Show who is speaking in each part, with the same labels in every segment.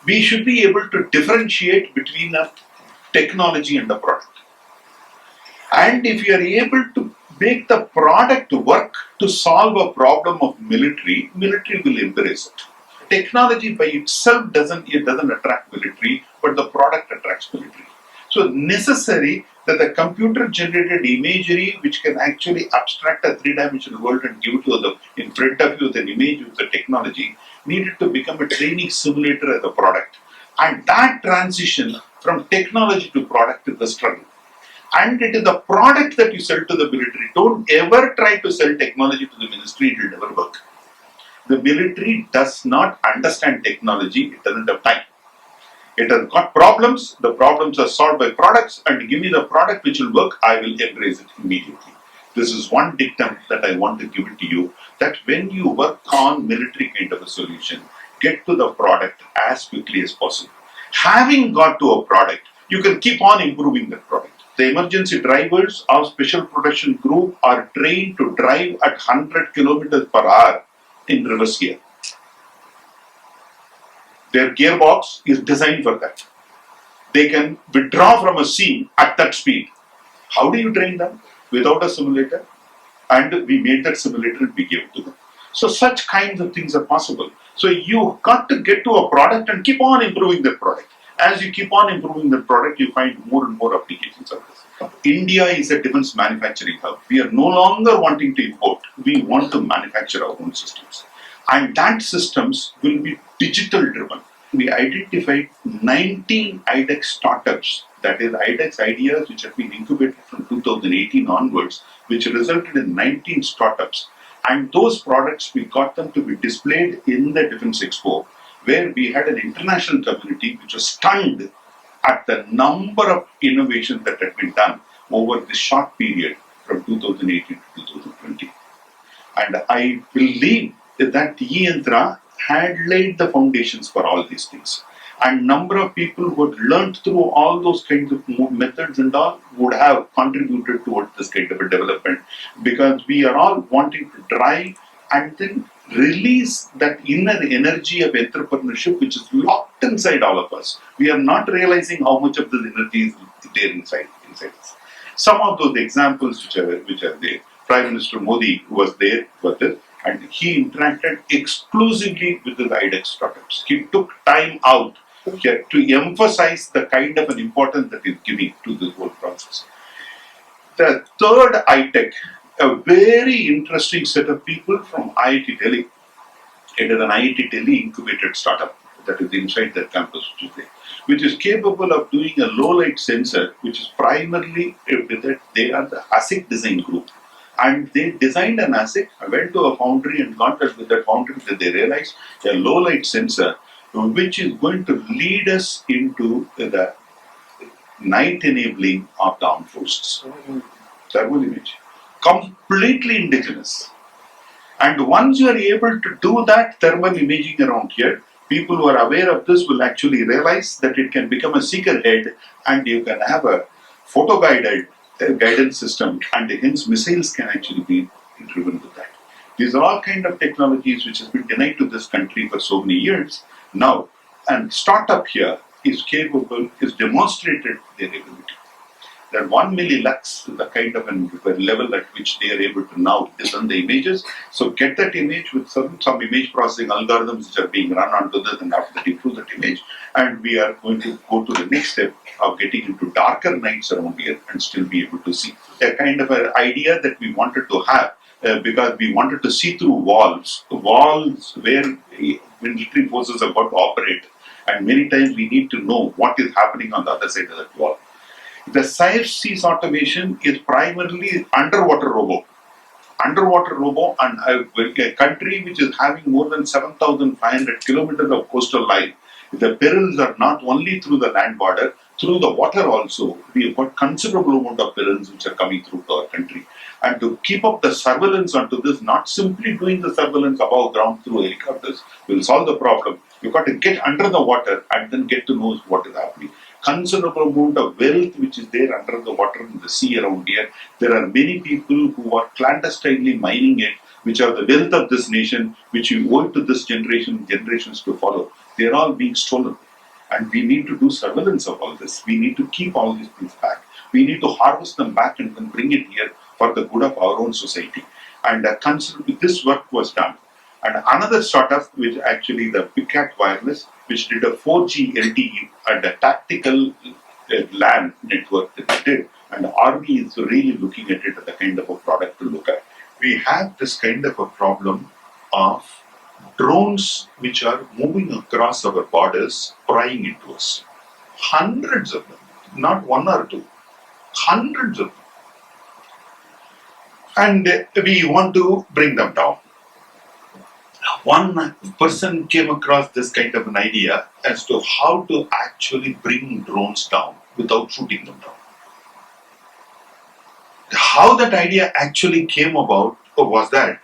Speaker 1: We should be able to differentiate between a technology and a product. And if you are able to make the product work to solve a problem of military will embrace it. Technology by itself doesn't attract military, but the product attracts military. So necessary that the computer generated imagery which can actually abstract a three-dimensional world and give it to the in front of you with an image with the technology needed to become a training simulator as a product. And that transition from technology to product is the struggle. And it is the product that you sell to the military. Don't ever try to sell technology to the ministry, it will never work. The military does not understand technology, it doesn't have time. It has got problems, the problems are solved by products, and give me the product which will work, I will embrace it immediately. This is one dictum that I want to give it to you, that when you work on military kind of a solution, get to the product as quickly as possible. Having got to a product, you can keep on improving that product. The emergency drivers of Special Protection Group are trained to drive at 100 kilometers per hour in reverse gear. Their gearbox is designed for that. They can withdraw from a scene at that speed. How do you train them? Without a simulator. And we made that simulator and we gave it to them. So such kinds of things are possible. So you got to get to a product and keep on improving that product. As you keep on improving the product, you find more and more applications of this. India is a defense manufacturing hub. We are no longer wanting to import. We want to manufacture our own systems. And that systems will be digital driven. We identified 19 iTech startups, that is iTech ideas which have been incubated from 2018 onwards, which resulted in 19 startups. And those products, we got them to be displayed in the Defense Expo, where we had an international community which was stunned at the number of innovations that had been done over this short period from 2018 to 2020. And I believe that eYINTRA had laid the foundations for all these things. And number of people who had learned through all those kinds of methods and all would have contributed towards this kind of a development, because we are all wanting to drive and then release that inner energy of entrepreneurship which is locked inside all of us. We are not realizing how much of this energy is there inside us. Some of those examples which are there. Prime Minister Modi was there with it, and he interacted exclusively with the iTech startups. He took time out to emphasize the kind of an importance that he's giving to this whole process. The third iTech, a very interesting set of people from IIT Delhi. It is an IIT Delhi incubated startup that is inside their campus, which is capable of doing a low light sensor, which is primarily, they are the ASIC design group. And they designed an ASIC, went to a foundry and contacted with that foundry that they realized a low light sensor, which is going to lead us into the night enabling of the armed forces. Thermal image. Completely indigenous. And once you are able to do that thermal imaging around here, people who are aware of this will actually realize that it can become a seeker head and you can have a photo guided guidance system, and hence missiles can actually be driven with that. These are all kind of technologies which has been denied to this country for so many years now, and startup here is capable, is demonstrated their ability. That 1 millilux is the kind of a level at which they are able to now discern the images. So get that image with some image processing algorithms which are being run onto this, and after that improve that image. And we are going to go to the next step of getting into darker nights around here and still be able to see. A kind of an idea that we wanted to have because we wanted to see through walls where military forces are going to operate. And many times we need to know what is happening on the other side of that wall. The Seas automation is primarily underwater robo. Underwater robo, and a country which is having more than 7,500 kilometers of coastal line. The perils are not only through the land border, through the water also. We have got considerable amount of perils which are coming through to our country. And to keep up the surveillance onto this, not simply doing the surveillance above ground through helicopters will solve the problem. You've got to get under the water and then get to know what is happening. Considerable amount of wealth which is there under the water in the sea around here. There are many people who are clandestinely mining it, which are the wealth of this nation, which you owe to this generation, generations to follow. They are all being stolen. And we need to do surveillance of all this. We need to keep all these things back. We need to harvest them back and then bring it here for the good of our own society. And this work was done. And another startup, which actually the Picat Wireless, which did a 4G LTE and a tactical LAN network that they did. And the army is really looking at it as a kind of a product to look at. We have this kind of a problem of drones which are moving across our borders, prying into us. Hundreds of them, not one or two, hundreds of them. And we want to bring them down. One person came across this kind of an idea as to how to actually bring drones down without shooting them down. How that idea actually came about was that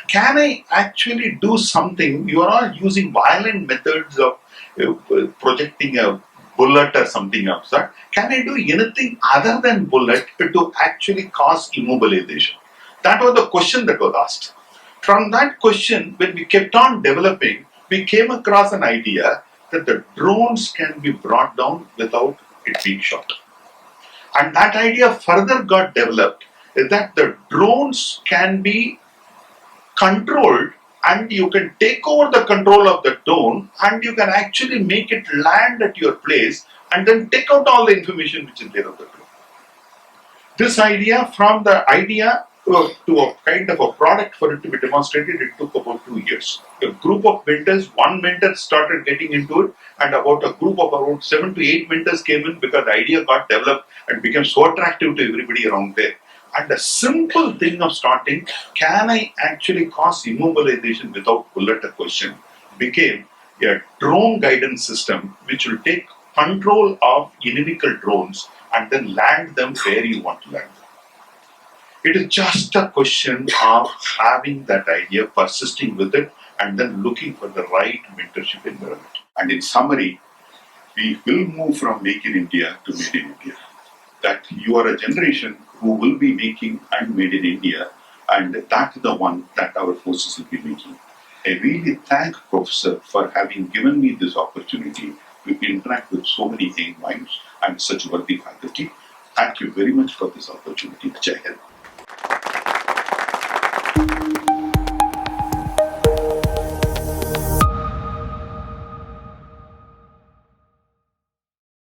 Speaker 1: can I actually do something? You are all using violent methods of projecting a bullet or something else. Can I do anything other than bullet to actually cause immobilization? That was the question that was asked. From that question, when we kept on developing, we came across an idea that the drones can be brought down without it being shot. And that idea further got developed that the drones can be controlled and you can take over the control of the drone and you can actually make it land at your place and then take out all the information which is there of the drone. This idea, from the idea to a kind of a product for it to be demonstrated, it took about 2 years. A group of mentors, one mentor started getting into it, and about a group of around 7 to 8 mentors came in because the idea got developed and became so attractive to everybody around there. And the simple thing of starting, can I actually cause immobilization without bullet, a question, became a drone guidance system which will take control of inimical drones and then land them where you want to land them. It is just a question of having that idea, persisting with it, and then looking for the right mentorship environment. And in summary, we will move from Make in India to Made in India. That you are a generation who will be making and made in India, and that is the one that our forces will be making. I really thank Professor for having given me this opportunity to interact with so many young minds and such worthy faculty. Thank you very much for this opportunity. Jai Hind.